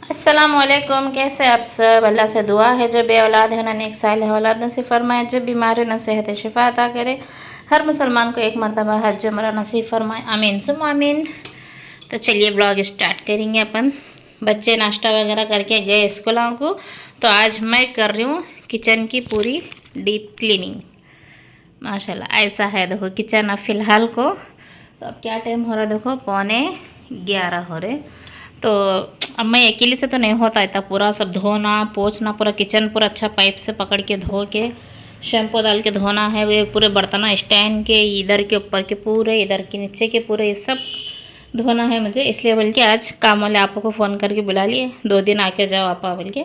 अस्सलामुअलैकुम। कैसे आप सब? अल्लाह से दुआ है जो बे औलाद है ना नेक सालिह औलाद नसीब फरमाए, जो बीमार है ना सेहत शिफा अता करे, हर मुसलमान को एक मरतबा हज उम्रा नसीब फरमाए, आमीन सुम आमीन। तो चलिए ब्लॉग स्टार्ट करेंगे अपन। बच्चे नाश्ता वगैरह करके गए स्कूलों को, तो आज मैं कर रही हूँ किचन की पूरी डीप क्लीनिंग। माशाल्लाह ऐसा है, देखो किचन अब फ़िलहाल को। तो अब क्या टाइम हो रहा है, देखो 11:15 हो रहे। तो अब मैं अकेले से तो नहीं होता, इतना पूरा सब धोना पोछना, पूरा किचन पूरा अच्छा पाइप से पकड़ के धो के शैम्पू डाल के धोना है। वे पूरे बर्तन स्टैंड के इधर के ऊपर के पूरे, इधर के नीचे के पूरे, ये सब धोना है मुझे। इसलिए बोल के आज काम वाले आपको को फ़ोन करके बुला लिए, 2 दिन आके जाओ आपा बोल के।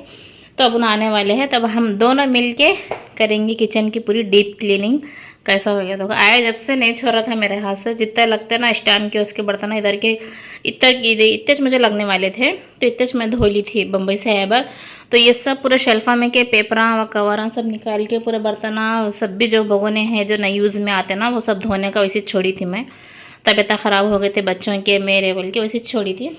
तो अब आने वाले हैं, तब हम दोनों मिल के करेंगे किचन की पूरी डीप क्लीनिंग। कैसा हो गया देखो, आया जब से नहीं छोड़ रहा था मेरे हाथ से। जितना लगता है ना स्टैंड के उसके बर्तन इधर के इतने मुझे लगने वाले थे, तो इतने मैं धो ली थी बम्बई से आया बाद। तो ये सब पूरा शेल्फा में के पेपरा व कवरा सब निकाल के पूरे बर्तन सब भी जो भगोने हैं जो नई यूज़ में आते ना, वो सब धोने का वैसे छोड़ी थी मैं। तबीयत ख़राब हो गए थे बच्चों के मेरे बोल के वैसे छोड़ी थी।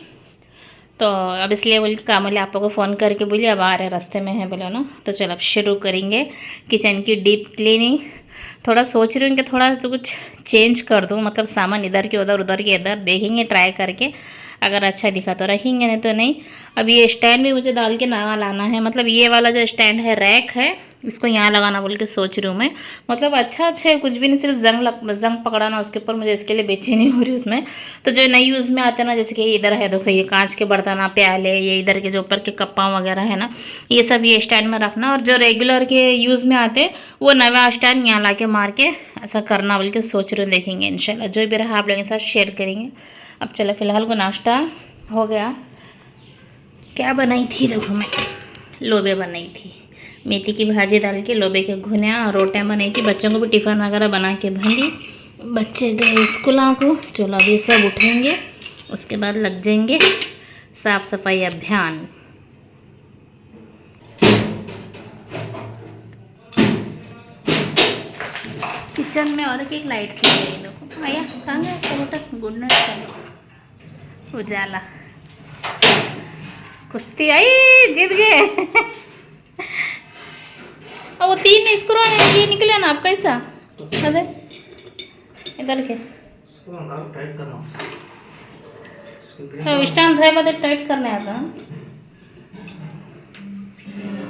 तो अब इसलिए बोल के काम वाले आप लोगों को फ़ोन करके बोलिए अब आ रहे रास्ते में है बोले ना। तो चलो अब शुरू करेंगे किचन की डीप क्लीनिंग। थोड़ा सोच रही हूँ कि थोड़ा तो कुछ चेंज कर दूँ, मतलब सामान इधर के उधर के इधर, देखेंगे ट्राई करके। अगर अच्छा दिखा तो रखेंगे, नहीं तो नहीं। अब ये स्टैंड भी मुझे डाल के नया लाना है, मतलब ये वाला जो स्टैंड है रैक है, इसको यहाँ लगाना बोल के सोच रही हूँ मैं। मतलब अच्छा है, कुछ भी नहीं, सिर्फ जंग पकड़ाना उसके ऊपर, मुझे इसके लिए बेचैनी हो रही उसमें। तो जो नई यूज़ में आते हैं ना, जैसे कि इधर है देखो ये कांच के बर्तन प्याले, ये इधर के जो ऊपर के कप्पा वगैरह है ना, ये सब ये स्टैंड में रखना। और जो रेगुलर के यूज़ में आते वो नया स्टैंड यहाँ ला के मार के ऐसा करना बोल के सोच रहे। देखेंगे इंशाल्लाह, जो भी रहा आप लोगों के साथ शेयर करेंगे। अब चलो फ़िलहाल को नाश्ता हो गया। क्या बनाई थी देखो मैं, लोबे बनाई थी, मेथी की भाजी डाल के लोबे के घुनिया, और रोटियाँ बनाई थी। बच्चों को भी टिफ़िन वगैरह बना के भेजी। बच्चे गए स्कूलों को। चलो अभी सब उठेंगे, उसके बाद लग जाएंगे साफ़ सफाई अभियान। किचन में और एक लाइट्स लगी गई देखो। भैया कहाँ गए कबूतर? गुड नाइट उजाला। कुश्ती आई, जीत गए। और वो 3 स्क्रू ये निकले ना, आप कैसा अरे इधर के तो स्टैंड धोए बदे टाइट करने आता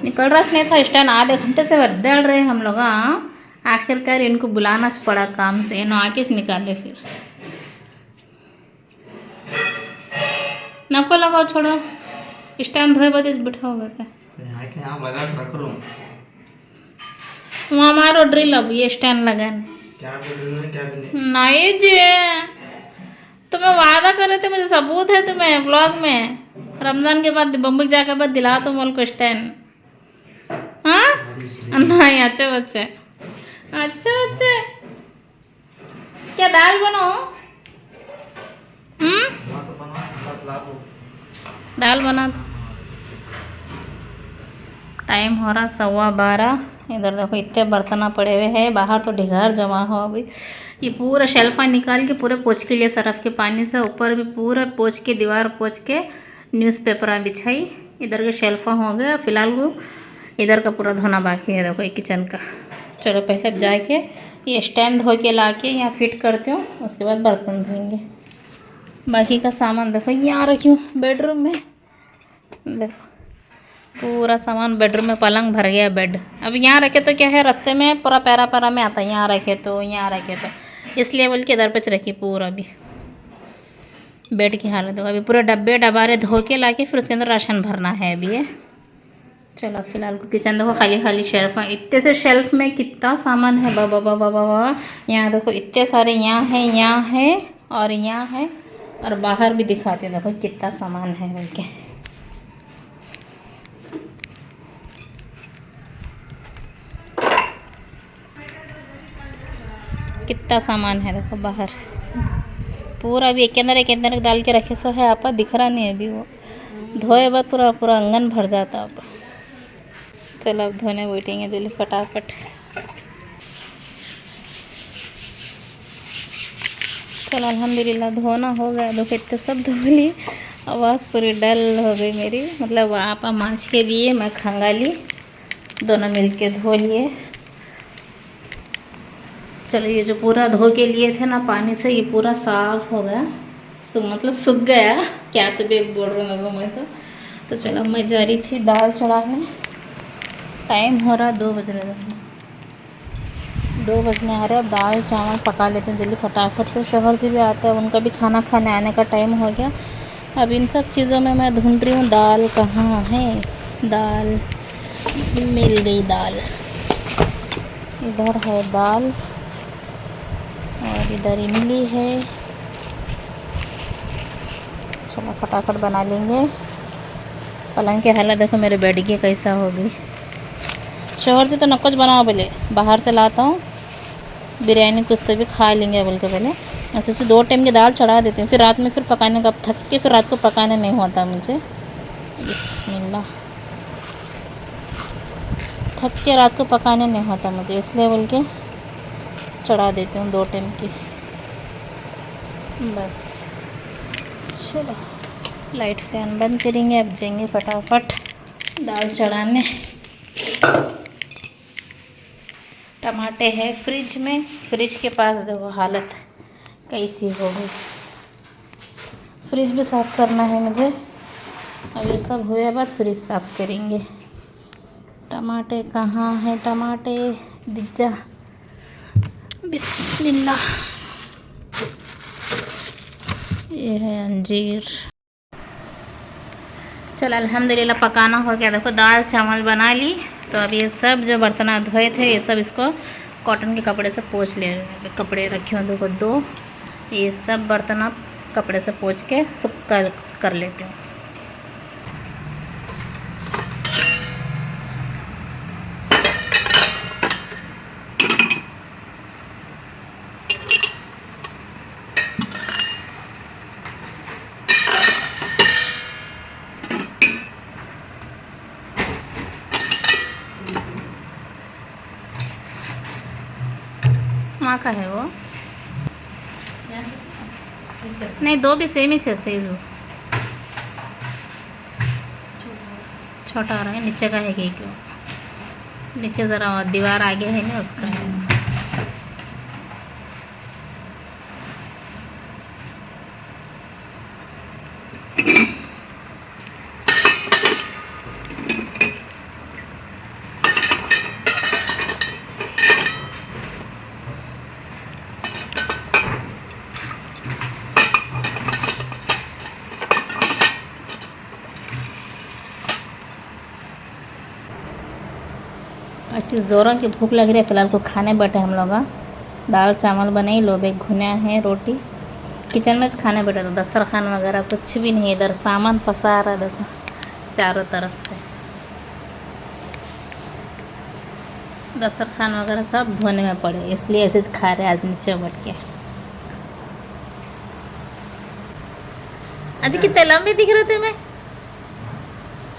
निकल रहा नहीं था स्टैंड। आधे घंटे से बदल रहे हम लोग। आखिरकार इनको बुलाना पड़ा काम से, इन्हों आके निकाले। फिर नको लगाओ, छोड़ो स्टैंड धोए बदे बैठा हुआ था वहाँ मारो ड्रिल। अब ये स्टैंड लगाने नहीं जी, तुम्हें वादा कर रहे थे, मुझे सबूत है तुम्हें ब्लॉग में। रमज़ान के बाद बम्बई जाके बाद दिला तुम बोल को स्टैंड। हाँ नहीं, अच्छे बच्चे अच्छे बच्चे। क्या दाल बनाओ? दाल बना दो। टाइम हो रहा 12:15। इधर देखो इतने बर्तन पड़े हुए हैं, बाहर तो ढिगार जमा हो। अभी ये पूरा शेल्फा निकाल के पूरे पोंछ के लिए सरफ के पानी से, ऊपर भी पूरा पोंछ के, दीवार पोंछ के न्यूज़पेपर बिछाई। इधर के शेल्फा हो गया। फिलहाल को इधर का पूरा धोना बाकी है देखो, ये किचन का। चलो पहले अब जाके ये स्टैंड धो के ला के यहाँ फिट करती हूँ, उसके बाद बर्तन धोएंगे। बाकी का सामान देखो यहाँ रखी हूँ बेडरूम में। देखो पूरा सामान बेडरूम में, पलंग भर गया बेड। अब यहाँ रखे तो क्या है, रास्ते में पूरा पैरा पैरा में आता है, यहाँ रखे तो यहाँ रखे तो, इसलिए बोल के इधर पे रखी पूरा। अभी बेड की हालत देखो, अभी पूरे डब्बे डबारे धो के ला के फिर उसके अंदर राशन भरना है अभी ये। चलो फिलहाल को किचन देखो खाली खाली शेल्फ है। इतने से शेल्फ में कितना सामान है, बाबा बाबा बाबा। यहाँ देखो इतने सारे, यहाँ है और यहाँ है, और बाहर भी दिखाते हैं देखो कितना सामान है बोल के। कितना सामान है देखो बाहर पूरा। अभी एक अंदर डाल के रखे सो है, आपा दिख रहा नहीं अभी। वो धोए बाद पूरा पूरा आंगन भर जाता। अब चलो अब धोने बैठेंगे जल्दी फटाफट। चलो अल्हम्दुलिल्लाह धोना हो गया। देखो इतने सब धो ली। आवाज़ पूरी डल हो गई मेरी, मतलब आप मांझ के लिए मैं खंगाली, दोनों मिलके धो लिए। चलो ये जो पूरा धो के लिए थे ना पानी से, ये पूरा साफ हो गया, मतलब सूख गया, क्या तो भी बोल रहा हूँ मैं तो चलो मैं जा रही थी दाल चढ़ाने। टाइम हो रहा 2 बज रहे थे, 2 बजने आ रहे। अब दाल चावल पका लेते हैं जल्दी फटाफट, फिर शोहर जी भी आते हैं, उनका भी खाना खाने आने का टाइम हो गया। अब इन सब चीज़ों में मैं ढूंढ रही हूँ दाल कहाँ है। दाल मिल गई, दाल इधर है दाल, और इधर इमली है। चलो फटाफट बना लेंगे। पलंग की हालत देखो मेरे बेड की कैसा होगी। शोहर जी तो न कुछ बनाओ, बोले बाहर से लाता हूँ बिरयानी, कुछ तो भी खा लेंगे बोल के। पहले मैं सोची 2 टाइम की दाल चढ़ा देती हूँ, फिर रात में फिर पकाने का, थक के फिर रात को पकाने नहीं होता मुझे। बिस्मिल्लाह, थक के रात को पकाने नहीं होता मुझे, इसलिए बोल के चढ़ा देती हूँ 2 टाइम की बस। चलो लाइट फैन बंद करेंगे, अब जाएंगे फटाफट दाल चढ़ाने। टमाटे है फ्रिज में, फ्रिज के पास देखो हालत कैसी हो गई। फ्रिज भी साफ़ करना है मुझे, अब ये सब हुए बाद फ्रिज साफ़ करेंगे। टमाटे कहाँ हैं, टमाटे दिख जा। बिस्मिल्लाह, ये है अंजीर। चल अल्हम्दुलिल्लाह पकाना हो गया। देखो दाल चावल बना ली, तो अब ये सब जो बर्तन धोए थे ये सब इसको कॉटन के कपड़े से पोंछ ले रहे हैं। कपड़े रखे हुए देखो 2, ये सब बर्तन आप कपड़े से पोंछ के सूखा कर लेते हो। माँ का है वो, नहीं 2 भी सेम ही है साइज, छोटा आ रहा है। नीचे का है कि क्यों, नीचे ज़रा दीवार आगे है ना उसका है। ऐसी ज़ोरों की भूख लग रही है, फ़िलहाल को खाने बैठे हम लोग। दाल चावल बने, लोबे घुने हैं, रोटी। किचन में खाने बैठे तो दस्तरखान वगैरह कुछ भी नहीं, इधर सामान फंसा रहा देखो चारों तरफ से। दस्तरखान वगैरह सब धोने में पड़े, इसलिए ऐसे खा रहे आज नीचे बैठ के। आज कितने लंबे दिख रहे थे मैं,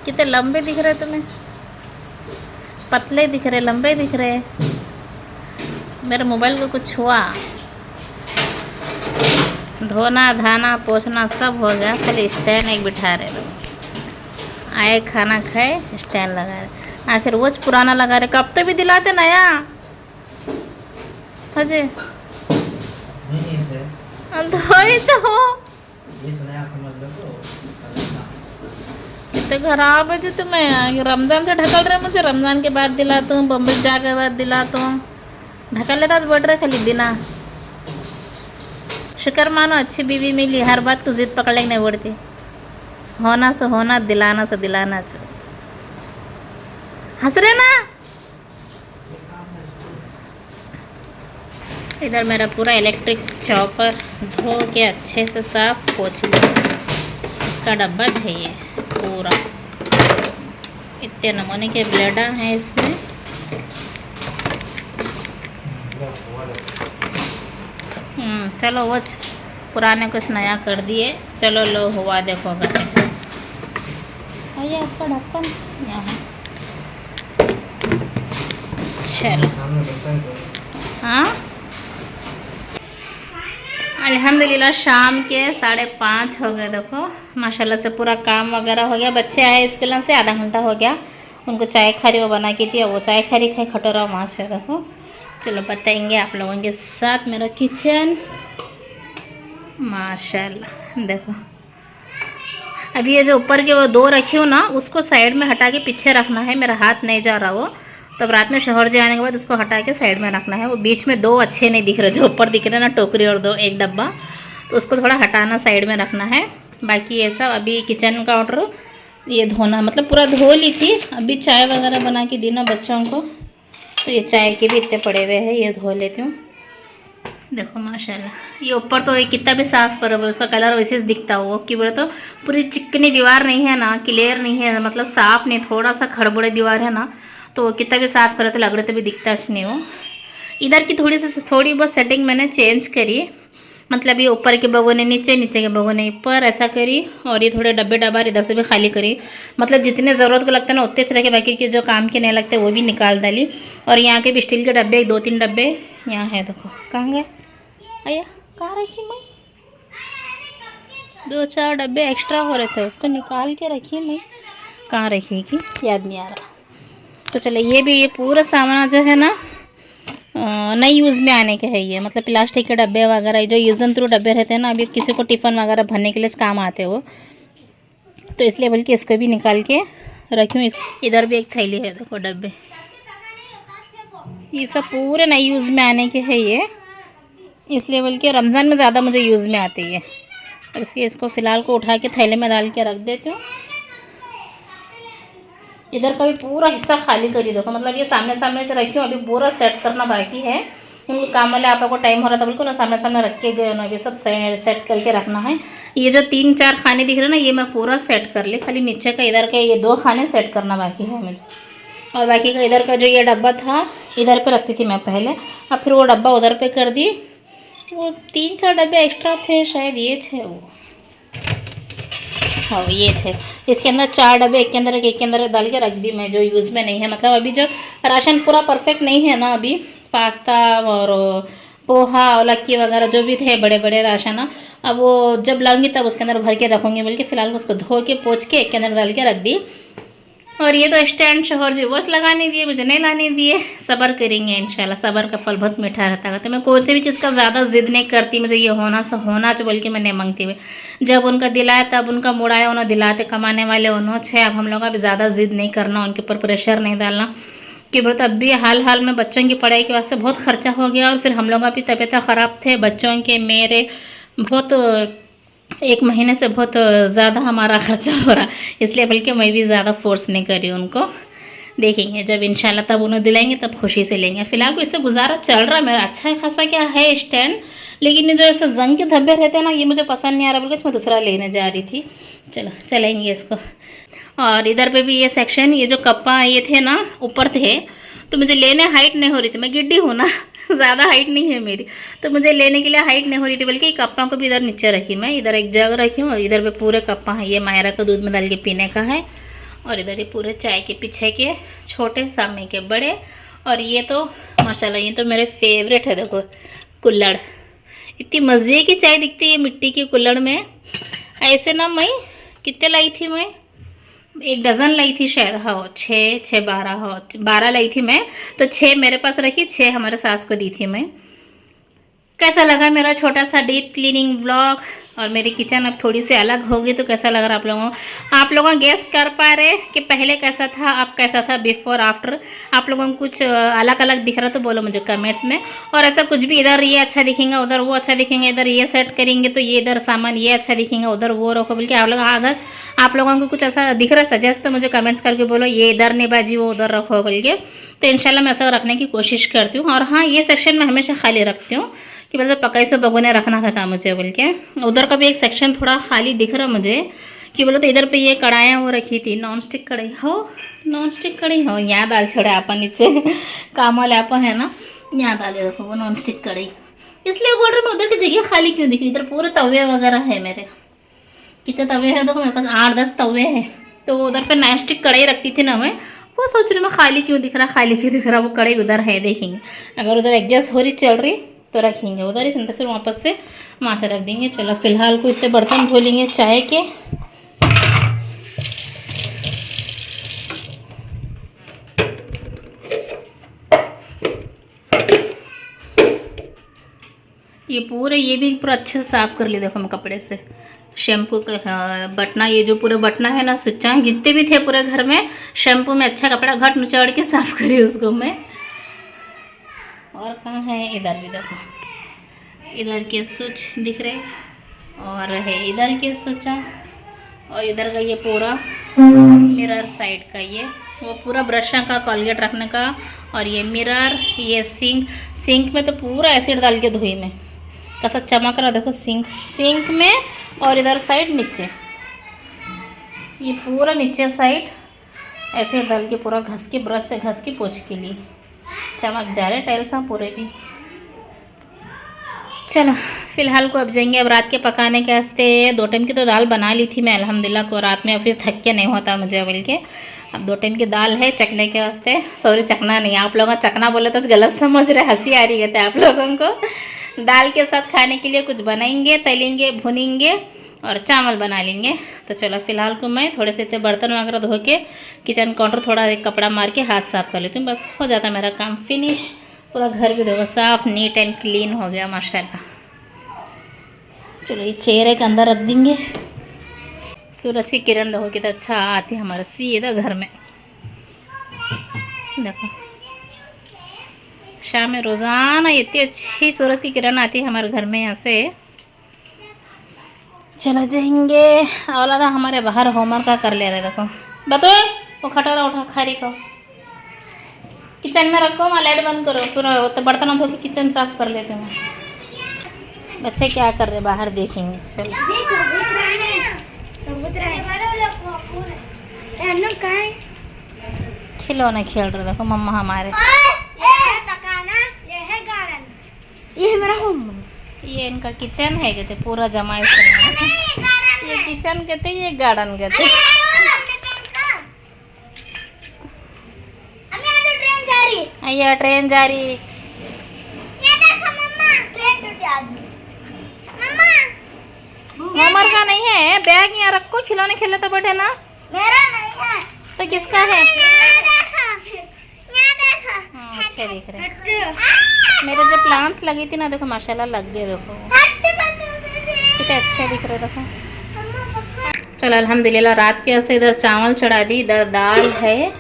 कितने लंबे दिख रहे तुम्हें, पतले दिख रहे, लंबे दिख रहे। मेरे मोबाइल को कुछ हुआ, धोना धाना पोछना सब हो गया, खाली स्टैंड एक बिठा रहे लोग। आए खाना खाए स्टैंड लगा रहे, आखिर वोच पुराना लगा रहे। कब तो भी दिलाते नया अजय, धोई तो हो इतने खराब है जो तुम्हें। रमज़ान से ढकल रहे, मुझे रमज़ान के बाद दिलाता हूँ, बम्बई जा के बाद दिलाता हूँ, ढकल लेता आज बढ़ रहे खाली बिना। शुक्र मानो अच्छी बीवी मिली, हर बात को जिद पकड़ लेके नहीं बढ़ती। होना से होना, दिलाना से दिलाना। चो हंस रहे ना। इधर मेरा पूरा इलेक्ट्रिक चॉपर धो के अच्छे से साफ पोंछ लिया। इसका डब्बा चाहिए पूरा, इतने नमूने के ब्लेडा हैं इसमें। चलो वो पुराने कुछ नया कर दिए। चलो लो हुआ देखो आइए इसका ढक्कन यहाँ। चलो हाँ अल्हम्दुलिल्लाह शाम के 5:30 हो गए। देखो माशाल्लाह से पूरा काम वगैरह हो गया। बच्चे आए स्कूल से, आधा घंटा हो गया। उनको चाय खारी वो बना के थी, वो चाय खारी खाई खटोरा वहाँ से। देखो चलो बताएंगे आप लोगों के साथ मेरा किचन माशाल्लाह। देखो अभी ये जो ऊपर के वो 2 रखी हूँ ना, उसको साइड में हटा के पीछे रखना है। मेरा हाथ नहीं जा रहा वो, तब रात में शोहर जी आने के बाद उसको हटा के साइड में रखना है। वो बीच में 2 अच्छे नहीं दिख रहे, जो ऊपर दिख रहे ना टोकरी और 2 एक डब्बा, तो उसको थोड़ा हटाना साइड में रखना है। बाकी ये सब अभी किचन काउंटर ये धोना, मतलब पूरा धो ली थी। अभी चाय वगैरह बना के दी ना बच्चों को, तो ये चाय के भी इतने पड़े हुए हैं, ये धो लेती हूँ। देखो माशाल्लाह ये ऊपर तो कितना भी साफ करो उसका कलर वैसे दिखता हो कि बोले तो पूरी चिकनी दीवार नहीं है ना, क्लियर नहीं है, मतलब साफ नहीं, थोड़ा सा खड़बड़े दीवार है ना, तो कितना भी साफ करो तो लग रहे तो भी दिखता नहीं हो। इधर की थोड़ी बहुत सेटिंग मैंने चेंज करी, मतलब ये ऊपर के भगोने नीचे, नीचे के भगोने ऊपर, ऐसा करी। और ये थोड़े डब्बे डब्बार इधर से भी खाली करी, मतलब जितने ज़रूरत को लगता है ना उतने रखे, बाकी के जो काम के नहीं लगते वो भी निकाल डाली। और यहाँ के भी स्टील के डब्बे 2-3 डब्बे यहाँ है। देखो कहाँ गए अय्या, कहाँ रखी मैं? 2-4 डब्बे एक्स्ट्रा हो रहे थे, उसको निकाल के रखी मैं, कहाँ रखी कि याद नहीं आ रहा। तो चलो ये पूरा सामान जो है ना नई यूज़ में आने के है ये, मतलब प्लास्टिक के डब्बे वगैरह जो यूज़ एंड थ्रू डब्बे रहते हैं ना, अभी किसी को टिफ़िन वगैरह भरने के लिए काम आते हो, तो इसलिए बल्कि इसको भी निकाल के रखी हूँ। इधर भी एक थैली है, देखो डब्बे, ये सब पूरे नई यूज़ में आने के है ये, इसलिए बल्कि रमज़ान में ज़्यादा मुझे यूज़ में आती है। और इसको फ़िलहाल को उठा के थैले में डाल के रख देती हूँ। इधर का भी पूरा हिस्सा खाली करी। देखो मतलब ये सामने सामने से रखी हूँ, अभी पूरा सेट करना बाकी है। उनको काम वाले आप लोग को टाइम हो रहा था बिल्कुल ना, सामने सामने रख के गए ना, अभी सब सेट करके रखना है। ये जो 3-4 खाने दिख रहे हैं ना, ये मैं पूरा सेट कर ली, खाली नीचे का इधर के ये 2 खाने सेट करना बाकी है मुझे। और बाकी का इधर का जो ये डब्बा था इधर पे रखती थी मैं पहले, अब फिर वो डब्बा उधर पे कर दी। वो 3-4 डब्बे एक्स्ट्रा थे शायद, ये 6 वो, हाँ ये 6, इसके अंदर 4 डब्बे एक के अंदर डाल के रख दी मैं, जो यूज़ में नहीं है। मतलब अभी जो राशन पूरा परफेक्ट नहीं है ना, अभी पास्ता और पोहा और लक्की वगैरह जो भी थे बड़े बड़े राशन, अब वो जब लाऊंगी तब उसके अंदर भर के रखूँगी, बल्कि फ़िलहाल उसको धो के पोंछ के एक के अंदर डाल के रख दी। और ये तो स्टैंड शोहर जी वर्ष लगाने दिए, मुझे नहीं लाने दिए। सब्र करेंगे इंशाल्लाह, सब्र का फल बहुत मीठा रहता है। तो मैं कोई सी भी चीज़ का ज़्यादा जिद नहीं करती, मुझे ये होना चाहिए बोल के मैं नहीं मांगती हुई। जब उनका दिलाया तब उनका मूड आया, उन्होंने दिलाते, कमाने वाले उन्होंने छे। अब हम लोग का भी ज़्यादा जिद नहीं करना, उनके ऊपर प्रेशर नहीं डालना कि बोले। तो अब भी हाल में बच्चों की पढ़ाई के वास्ते बहुत खर्चा हो गया, और फिर हम लोग का भी तबीयत ख़राब थे बच्चों के, मेरे बहुत 1 महीने से बहुत ज़्यादा हमारा खर्चा हो रहा, इसलिए बल्कि मैं भी ज़्यादा फोर्स नहीं कर रही उनको। देखेंगे जब इंशाल्लाह तब उन्हें दिलाएंगे तब खुशी से लेंगे। फ़िलहाल को इससे गुजारा चल रहा है मेरा, अच्छा खासा क्या है स्टैंड, लेकिन ये जो ऐसे जंग के धब्बे रहते हैं ना, ये मुझे पसंद नहीं आ रहा, बल्कि मैं दूसरा लेने जा रही थी। चलो चलेंगे इसको। और इधर पे भी ये सेक्शन, ये जो कप्पा ये थे ना ऊपर थे, तो मुझे लेने हाइट नहीं हो रही थी, मैं गिड्डी हूँ ना ज़्यादा हाइट नहीं है मेरी, तो मुझे लेने के लिए हाइट नहीं हो रही थी, बल्कि कप्पा को भी इधर नीचे रखी मैं। इधर एक जग रखी हूँ और इधर पे पूरे कप्पा है, ये मायरा का दूध में डाल के पीने का है। और इधर ये पूरे चाय के पीछे के छोटे, सामने के बड़े। और ये तो माशाल्लाह ये तो मेरे फेवरेट है। देखो कुल्हड़, इतनी मज़े की चाय दिखती है मिट्टी की कुल्हड़ में। ऐसे ना मैं कितने लाई थी, मैं 1 डज़न लाई थी शायद, हाँ 6 12, हाँ 12 लाई थी मैं, तो 6 मेरे पास रखी, 6 हमारे सास को दी थी मैं। कैसा लगा मेरा छोटा सा डीप क्लीनिंग व्लॉग, और मेरी किचन अब थोड़ी सी अलग होगी, तो कैसा लग रहा आप लोगों गेस कर पा रहे कि पहले कैसा था, अब कैसा था, बिफोर आफ्टर। आप लोगों को कुछ अलग अलग दिख रहा तो बोलो मुझे कमेंट्स में। और ऐसा कुछ भी, इधर ये अच्छा दिखेगा, उधर वो अच्छा दिखेंगे, इधर ये सेट करेंगे तो ये इधर सामान ये अच्छा दिखेगा, उधर वो रखो, बल्कि आप लोग अगर आप लोगों को कुछ ऐसा दिख रहा है सजेस्ट, तो मुझे कमेंट्स करके बोलो ये इधर नहीं बाजी वो उधर रखो बोल के, तो इंशाल्लाह मैं ऐसा रखने की कोशिश करती हूँ। और हाँ ये सेक्शन मैं हमेशा खाली रखती हूँ कि मतलब पकाई से भगोने रखना था मुझे बोल के। उधर का भी एक सेक्शन थोड़ा खाली दिख रहा मुझे कि बोलो, तो इधर पे ये कढ़ाइयाँ वो रखी थी, नॉन स्टिक कढ़ाई हो, यहाँ दाल छोड़े आप नीचे काम वाले आप है ना, यहाँ डाले देखो वो नॉन स्टिक कढ़ाई। इसलिए बोल रही मैं उधर की जगह खाली क्यों दिख रही, इधर पूरे तवे वगैरह है मेरे। कितने तवे हैं देखो, मेरे पास 8-10 तवे हैं। तो उधर पे नॉन स्टिक कढ़ाई रखती थी ना मैं, वो सोच रही मैं खाली क्यों दिख रहा, वो कढ़ाई उधर है। देखेंगे अगर उधर एडजस्ट हो रही चल रही तो रखेंगे उधर ही, तो फिर वापस से वहाँ से रख देंगे। चलो फिलहाल को इतने बर्तन धो लेंगे चाय के। ये पूरे ये भी पूरा अच्छे से साफ़ कर लिए देखो मैं कपड़े से, शैम्पू का बटना, ये जो पूरा बटना है ना, स्विचा जितने भी थे पूरे घर में, शैम्पू में अच्छा कपड़ा घट निचोड़ के साफ़ करी उसको मैं। और कहाँ है, इधर भी देखो, इधर के स्विच दिख रहे, और है इधर के स्विचा, और इधर का ये पूरा मिरर साइड का, ये वो पूरा ब्रश का कोलगेट रखने का, और ये मिरर, ये सिंक में तो पूरा एसिड डाल के धोई में, कैसा चमक रहा देखो सिंक में, और इधर साइड नीचे, ये पूरा नीचे साइड एसिड डाल के पूरा घस के, ब्रश से घस के पोंछ के लिए चमक जा रहे टाइल्स पूरे भी। चलो फिलहाल को अब जाएंगे अब रात के पकाने के वास्ते। 2 टाइम की तो दाल बना ली थी मैं अल्हम्दुलिल्लाह को रात में, फिर थक के नहीं होता मुझे बोल के। अब 2 टाइम की दाल है चखने के वास्ते, सॉरी चखना नहीं, आप लोगों चखना बोले तो गलत समझ रहे, हंसी आ रही है आप लोगों को। दाल के साथ खाने के लिए कुछ बनाएंगे, तलेंगे, भुनेंगे और चावल बना लेंगे। तो चलो फिलहाल को मैं थोड़े से बर्तन वगैरह धो के किचन काउंटर थोड़ा एक कपड़ा मार के हाथ साफ़ कर लेती हूँ, बस हो जाता मेरा काम फिनिश। पूरा घर भी देखो साफ़ नीट एंड क्लीन हो गया माशाल्लाह। चलो ये चेहरे के अंदर रख देंगे। सूरज की किरण देखो कितना अच्छा आती है हमारे सीधा घर में, देखो शाम में रोज़ाना इतनी अच्छी सूरज की किरण आती है हमारे घर में यहाँ से। चलो जाएंगे, औलाद हमारे बाहर होमवर्क का कर ले रहे, देखो बताओ वो खटोरा उठा खारी को किचन में रखो, मैं लाइट बंद करो, पूरा तो बर्तन धो के किचन साफ कर लेते हैं। बच्चे क्या कर रहे बाहर देखेंगे। चलो खिलौना खेल रहे देखो मम्मा हमारे। ये है मेरा होम, ये इनका किचन है कहते, पूरा जमा ये किचन कहते, ये गार्डन कहते। ये ट्रेन जा रही, होमवर्क का नहीं है, बैग यहाँ रखो, खिलौने खेले तो बैठे ना। मेरा नहीं है तो किसका है? हाँ अच्छे दिख रहे मेरे जो प्लांट्स लगी थी ना, देखो माशाल्लाह लग गए, देखो कितने अच्छे दिख रहे देखो। चलो अल्हम्दुलिल्लाह रात के से इधर चावल चढ़ा दी, इधर दाल है।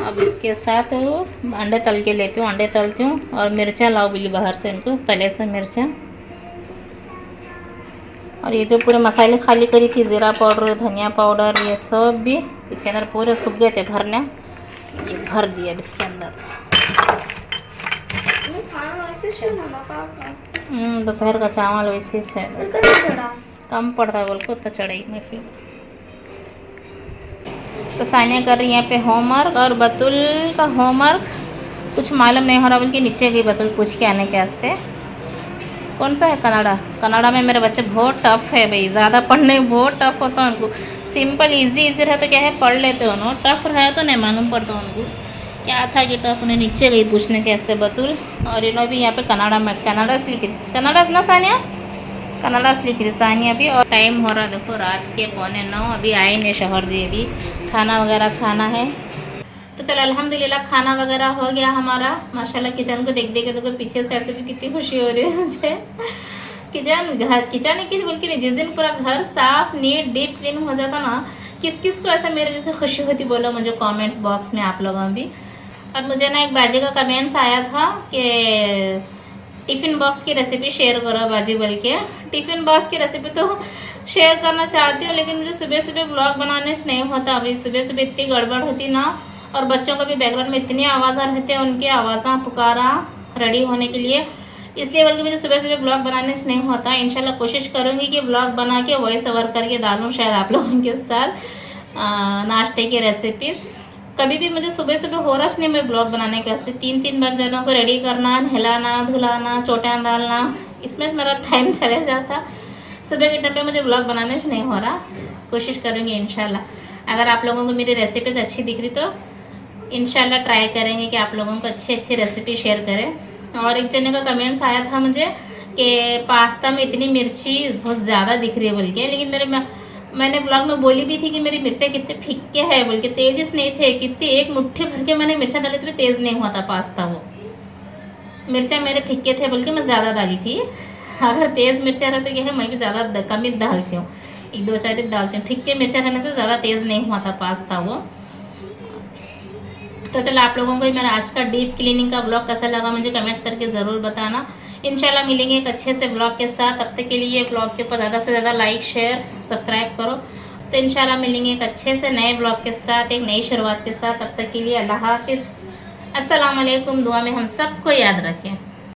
अब इसके साथ अंडे तल के लेती हूँ, अंडे तलती हूँ, और मिर्चा लाओ बिल्ली बाहर से, इनको तले से मिर्चा। और ये जो पूरे मसाले खाली करी थी, ज़ीरा पाउडर, धनिया पाउडर, ये सब भी इसके अंदर पूरे सूख गए थे भरने, ये भर दिया अब इसके अंदर। दोपहर का चावल वैसे है, कम पड़ता है बोल को तो चढ़ाई में। फिर तो सानिया कर रही है यहाँ पे होमवर्क, और बतुल का होमवर्क कुछ मालूम नहीं हो रहा, बल्कि नीचे गई बतुल पूछ के आने के वास्ते। कौन सा है? कनाडा में मेरे बच्चे बहुत टफ है भाई, ज़्यादा पढ़ने में बहुत टफ होता है उनको। सिंपल इजी रहे तो क्या है पढ़ लेते हो ना, टफ रहा तो नहीं मालूम पड़ता उनको क्या था कि टफ। उन्हें नीचे गई पूछने के वास्ते बतुल, और इन्होंने भी यहाँ पे कनाडा में कनाडा से लिख रही, कनाडा से ना सानिया, कनाडा से लिख रही सानिया भी। और टाइम हो रहा देखो रात के 8:45, अभी आए नहीं शौहर जी, अभी खाना वगैरह खाना है। तो चलो अल्हम्दुलिल्लाह खाना वगैरह हो गया हमारा माशाल्लाह। किचन को देख के तो पीछे साइड से भी कितनी खुशी हो रही है मुझे। किचन किस बोल के नहीं, जिस दिन पूरा घर साफ नीट डीप क्लीन हो जाता ना, किस किस को ऐसा मेरे जैसे खुशी होती बोलो मुझे कमेंट्स बॉक्स में आप लोगों भी। और मुझे ना एक बाजी का कमेंट्स आया था कि टिफ़िन बॉक्स की रेसिपी शेयर करो बाजी बोल के। टिफ़िन बॉक्स की रेसिपी तो शेयर करना चाहती हूँ, लेकिन मुझे सुबह सुबह ब्लॉग बनाने से नहीं होता। अभी सुबह सुबह इतनी गड़बड़ होती ना, और बच्चों का भी बैकग्राउंड में इतनी आवाज़ रहते हैं, उनकी आवाज़ें पुकारा रेडी होने के लिए, इसलिए बल्कि मुझे सुबह सुबह ब्लॉग बनाने से नहीं होता। इंशाल्लाह कोशिश करूँगी कि ब्लॉग बना के वॉइस ओवर करके डालूँ शायद आप लोगों के साथ नाश्ते की रेसिपी। कभी भी मुझे सुबह सुबह हो रहा नहीं मैं ब्लॉग बनाने के वास्ते, 3-3 बार जनों को रेडी करना, नहलाना, धुलाना, चोटियाँ डालना, इसमें मेरा टाइम चले जाता। सुबह के टाइम पे मुझे ब्लॉग बनाने से नहीं हो रहा। कोशिश करूँगी इंशाल्लाह। अगर आप लोगों को मेरी रेसिपीज़ अच्छी दिख रही तो इंशाल्लाह ट्राई करेंगे कि आप लोगों को अच्छी अच्छी रेसिपी शेयर करें। और एक जने का कमेंट्स आया था मुझे कि पास्ता में इतनी मिर्ची बहुत ज़्यादा दिख रही है बोल के, लेकिन मैंने ब्लॉग में बोली भी थी कि मेरी मिर्चा कितने फीके है बोल के, तेज़ नहीं थे कितनी, एक मुट्ठी भर के मैंने मिर्चा डाली तो तेज़ नहीं हुआ था पास्ता। वो मिर्चा मेरे फीके थे बोल के मैं ज़्यादा डाली थी। अगर तेज़ मिर्चा रहता तो क्या है, मैं भी ज़्यादा कम ही डालती हूँ, 1-2 चम्मच डालती हूँ। फीके मिर्चा रहने से ज़्यादा तेज़ नहीं हुआ था पास्ता वो। तो चलो, आप लोगों को मेरा आज का डीप क्लीनिंग का ब्लॉग कैसा लगा मुझे कमेंट्स करके ज़रूर बताना। इंशाल्लाह मिलेंगे एक अच्छे से ब्लॉग के साथ। तब तक के लिए ब्लॉग के ऊपर ज़्यादा से ज़्यादा लाइक शेयर सब्सक्राइब करो। तो इंशाल्लाह मिलेंगे एक अच्छे से नए ब्लॉग के साथ, एक नई शुरुआत के साथ। तब तक के लिए अल्लाह हाफिज़, अस्सलाम वालेकुम। दुआ में हम सबको याद रखें।